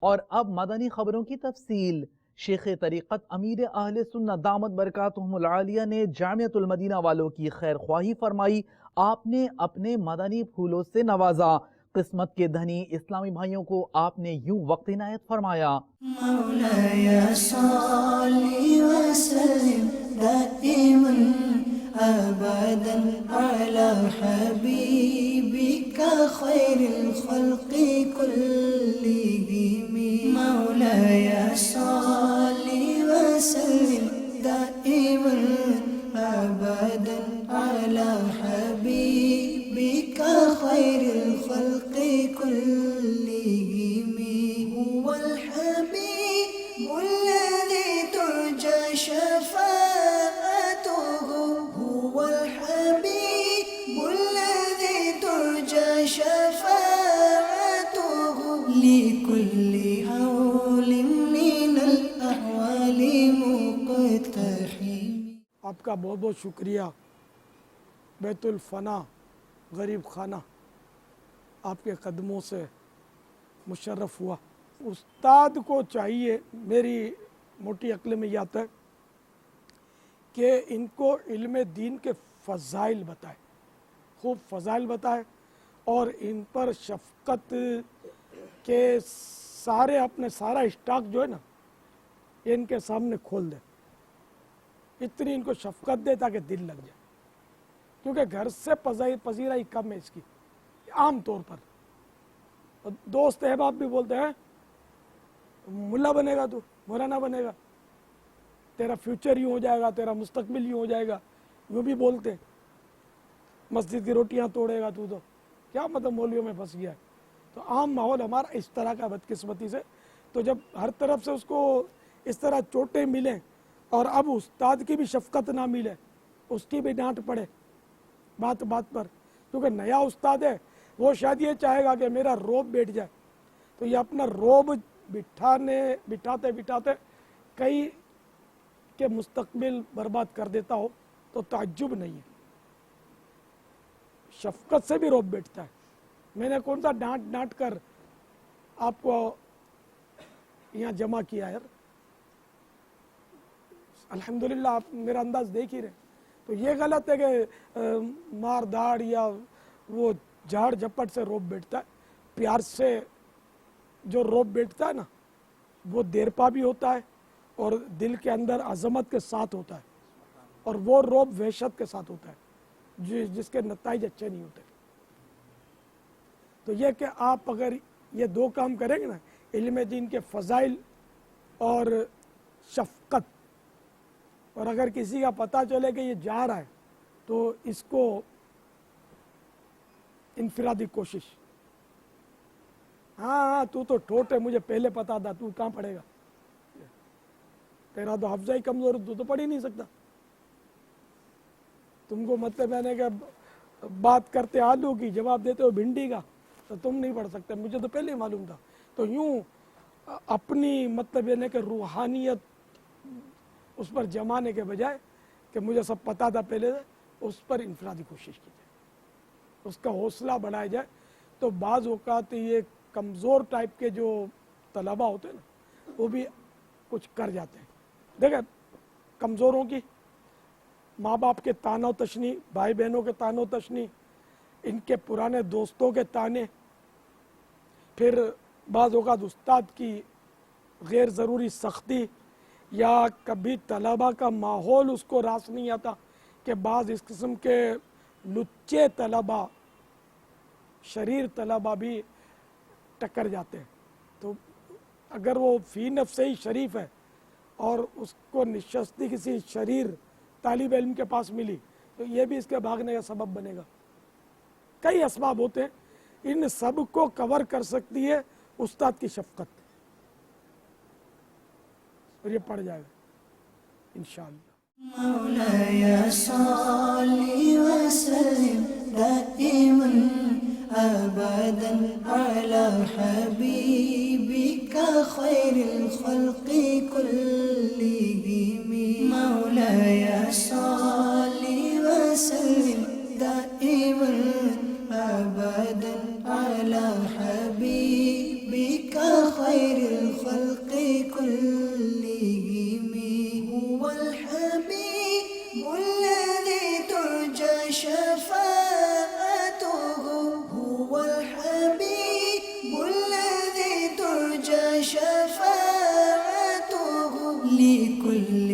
اور اب مدنی خبروں کی تفصیل۔ شیخ طریقت امیر اہل سنت دامت برکاتہم العالیہ نے جامعۃ المدینہ والوں کی خیر خواہی فرمائی۔ آپ نے اپنے مدنی پھولوں سے نوازا۔ قسمت کے دھنی اسلامی بھائیوں کو آپ نے یوں وقت عنایت فرمایا: مولایا صلی وسلم دائما ابدا علی حبیبک خیر الخلق كلهم مولاي صل وسلم دائما أبدا على حبيبك خير الخلق كلهم هو الحبيب الذي ترجى شفاعته هو الحبيب الذي ترجى شفاعته لكل حول من الأحوال مقتحم۔ آپ کا بہت بہت شکریہ۔ بیت الفنا غریب خانہ آپ کے قدموں سے مشرف ہوا۔ استاد کو چاہیے، میری موٹی عقل میں یہ آتا ہے کہ ان کو علم دین کے فضائل بتائے، خوب فضائل بتائے، اور ان پر شفقت کے اپنے سارا اسٹاک جو ہے نا یہ ان کے سامنے کھول دے، اتنی ان کو شفقت دے تاکہ دل لگ جائے، کیونکہ گھر سے پذیرائی کم ہے اس کی عام طور پر۔ دوست احباب بھی بولتے ہیں ملا بنے گا، تو مولانا بنے گا، تیرا فیوچر یوں ہو جائے گا، تیرا مستقبل یوں ہو جائے گا، یوں بھی بولتے ہیں۔ مسجد کی روٹیاں توڑے گا تو کیا مطلب مولویوں میں پھنس گیا ہے۔ تو عام ماحول ہمارا اس طرح کا بدقسمتی سے، تو جب ہر طرف سے اس کو اس طرح چوٹیں ملیں اور اب استاد کی بھی شفقت نہ ملے، اس کی بھی ڈانٹ پڑے بات بات پر، کیونکہ نیا استاد ہے، وہ شاید یہ چاہے گا کہ میرا روب بیٹھ جائے، تو یہ اپنا روب بٹھاتے کئی کے مستقبل برباد کر دیتا ہو تو تعجب نہیں ہے۔ شفقت سے بھی روب بیٹھتا ہے۔ میں نے کون سا ڈانٹ کر آپ کو یہاں جمع کیا ہے، الحمدللہ آپ میرا انداز دیکھ ہی رہے۔ تو یہ غلط ہے کہ مار داڑ یا وہ جھاڑ جھپٹ سے روب بیٹھتا ہے۔ پیار سے جو روب بیٹھتا ہے نا وہ دیرپا بھی ہوتا ہے اور دل کے اندر عظمت کے ساتھ ہوتا ہے، اور وہ روب وحشت کے ساتھ ہوتا ہے جس کے نتائج اچھے نہیں ہوتے۔ تو یہ کہ آپ اگر یہ دو کام کریں گے نا، علم دین کے فضائل اور شفقت، اور اگر کسی کا پتہ چلے کہ یہ جا رہا ہے تو اس کو انفرادی کوشش، ہاں تو ٹھوٹ ہے، مجھے پہلے پتا تھا، تو کہاں پڑھے گا، تیرا تو حفظہ ہی کمزور، تو پڑھ ہی نہیں سکتا۔ تم کو مطلب ہے کہ بات کرتے آلو کی، جواب دیتے ہو بھنڈی کا، تو تم نہیں پڑھ سکتے، مجھے تو پہلے ہی معلوم تھا۔ تو یوں اپنی مطلب یہ کہ روحانیت اس پر جمانے کے بجائے کہ مجھے سب پتا تھا پہلے سے، اس پر انفرادی کوشش کی جائے، اس کا حوصلہ بڑھایا جائے۔ تو بعض اوقات یہ کمزور ٹائپ کے جو طلبہ ہوتے ہیں نا وہ بھی کچھ کر جاتے ہیں۔ دیکھیں کمزوروں کی ماں باپ کے تانے و تشنی، بھائی بہنوں کے تانے و تشنی، ان کے پرانے دوستوں کے تانے، پھر بعض اوقات استاد کی غیر ضروری سختی، یا کبھی طلبہ کا ماحول اس کو راس نہیں آتا کہ بعض اس قسم کے لچے طلبہ، شریر طلبہ بھی ٹکر جاتے ہیں۔ تو اگر وہ فی نفس ہی شریف ہے اور اس کو نشستی کسی شریر طالب علم کے پاس ملی تو یہ بھی اس کے بھاگنے کا سبب بنے گا۔ کئی اسباب ہوتے ہیں، ان سب کو کور کر سکتی ہے استاد کی شفقت، اور یہ پڑھ جائے گا انشاءاللہ۔ مولایا صلی وسلم دائما ابدا علی حبیبک خیر الخلق كلهم مولایا صلی وسلم دائما ابدا علی حبیبک خیر كلهم هو الحبيب الذي ترجى شفاعته هو الحبيب الذي ترجى شفاعته لكل